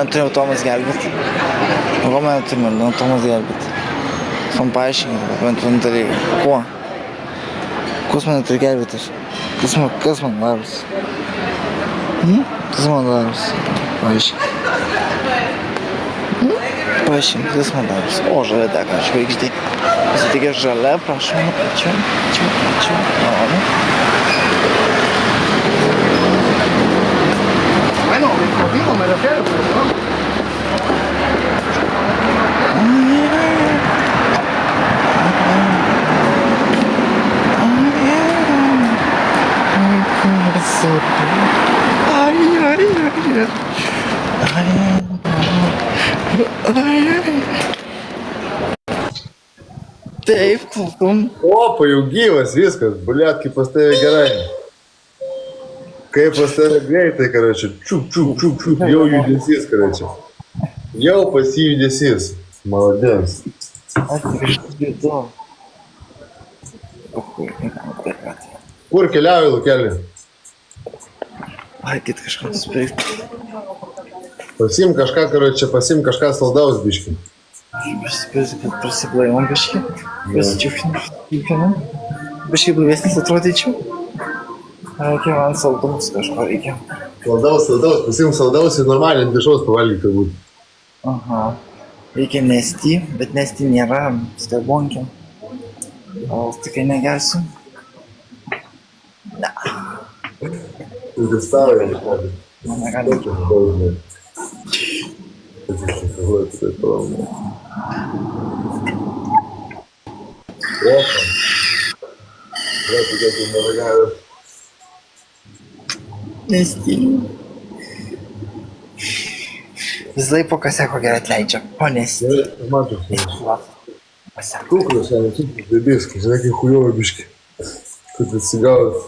mane turėjo Tomas gelbėti? Ko mane turėjo Tomas gelbėti? Man paaiškinkit, bent vieną dalyką. Kuo? Kas mane turi gelbėti? Kas man darosi? Kas man darosi? Paaiškinkit. Paaiškinkit, kas man darosi? O, žalia dega, žvaigždė. Pasitikė žalia, prašau, ačiū. Malonu. Bueno, conmigo me refiero, pero no. Taip, klausom. Opa, jau gyvas viskas, bliat, kaip pas tave gerai. Kaip pas tave greitai, karočią, čiuk, jau judesys, karočią. Jau pas jį judesys. Maladės. Atsiprašau. Kur keliauji, Lukelį? Ai, kit kažką nusipirkti. Pasim kažką saldaus biškį. Prasiblaivom biškį. Prasičiūkinam. Biškį blaivesnis atrodyčiau. Reikia man saldaus kažko reikia. Saldaus, pasim saldaus ir normaliai ant viršaus pavalgyti turbūt. Aha. Reikia nesti, bet nesti nėra skarbonkė. O tokia negersiu. Na. Tai stavai, nežinau. Man negali. Nesti. Visai po kaseko gerai atleidžia. O nesti. Kuklus, ne tik debėskis, žinai, kai hujovo biškį. Kad atsigavęs.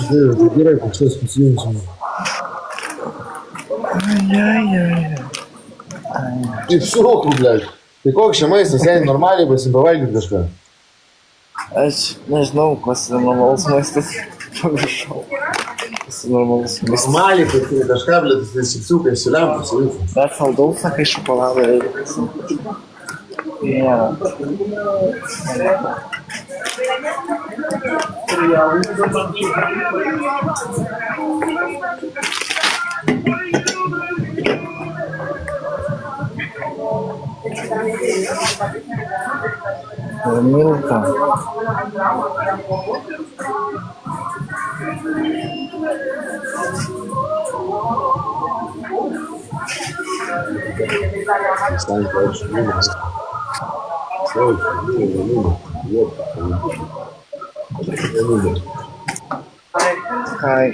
Tai gerai, kažkas pasijungsime. Taip suokų, blėt. Tai koks čia maistas, jei normaliai pasipavalgyti kažką? Aš nežinau, kas yra normalus maistas. Paviršau. Kas yra normalus maistas. Normaliai, kad kažką, blėt, tai šipsiukai, siuliam pasivykti. Bet saldausą, kai šokoladą reikia. Nėra. Milka. Hi.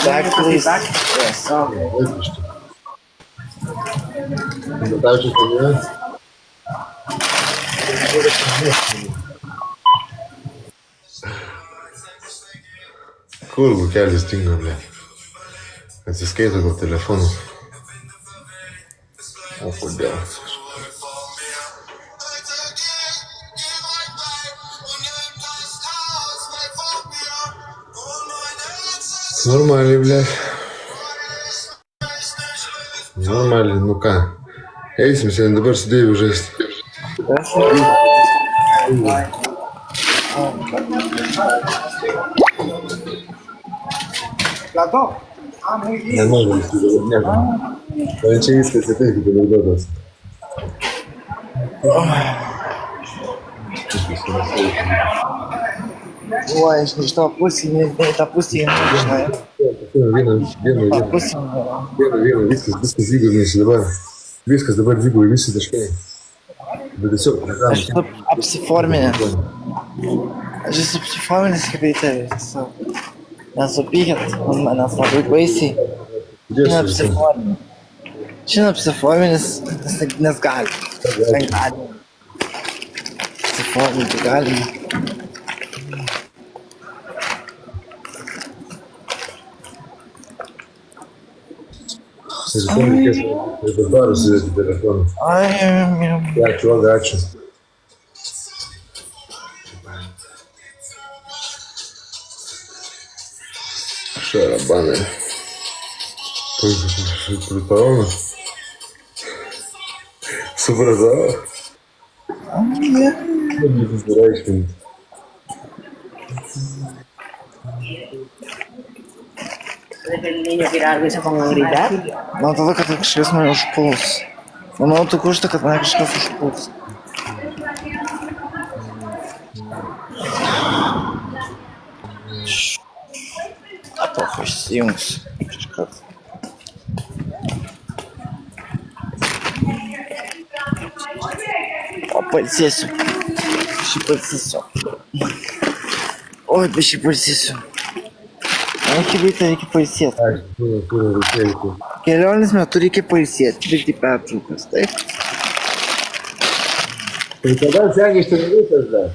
Back, please. Yes. Kur Lukelis dingo, blė? Atsiskaito gal telefonu. O kodėl? Normaliai, blė. Normaliai, nu ką. Eisim šiandien dabar su Deiviu žaisti. Nenoriu visų dabar nieko. Man čia viskas ir taip, kaip anekdotas. Oi, aš nežinau, pusį, tą pusį, nežinau. Vieną, viskas vygomis dabar. Viskas dabar vygo, visi taškai. Bet tiesiog Aš esu apsiforminęs. Aš esu apsiforminęs kaip į tave. Nesupykit ant manęs labai baisiai. Šiandien apsiforminęs, nes gali. Apsiforminti gali. Rytoj reikės dabar užsidėti telefoną. Ai, Ačiū, ačiū. Šarabanai. Priparauna. Supratau. Nebūtis nereiškinti. El niño quiere algo y se ponga a gritar. man tada, kad kažkas mane užpuls. Manau, tu kužta, kad mane kažkas užpuls. Apocha, išsijungsiu. Iškart. O, pailsėsiu. Šį pailsėsiu. Oi, be šį pailsėsiu. Iki ryto reikia pailsėti. Ačiū, turiu reikėti. Kelionės metu reikia pailsėti, daryti pertraukas, taip? Tai tada sėgi iš televizijos dar.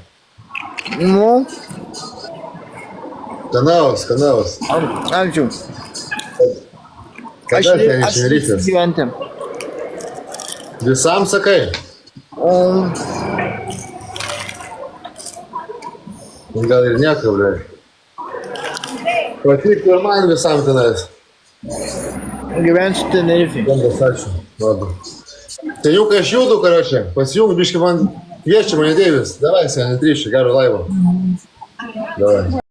Nu, Kanavas. ačiū. Kada sėgi iš televizijos? Gyventi. Visam sakai? O, Gal ir nieko, ble. Patiktų ir man visam tenais. gyvensiu Tenerifei. Bandas, ačiū. Ладно. Tai jau kai aš judu, karočią, pasijung, biškai man kviečia mane Deivis. Davai, seniai, tryšį, gero laivo. Davai.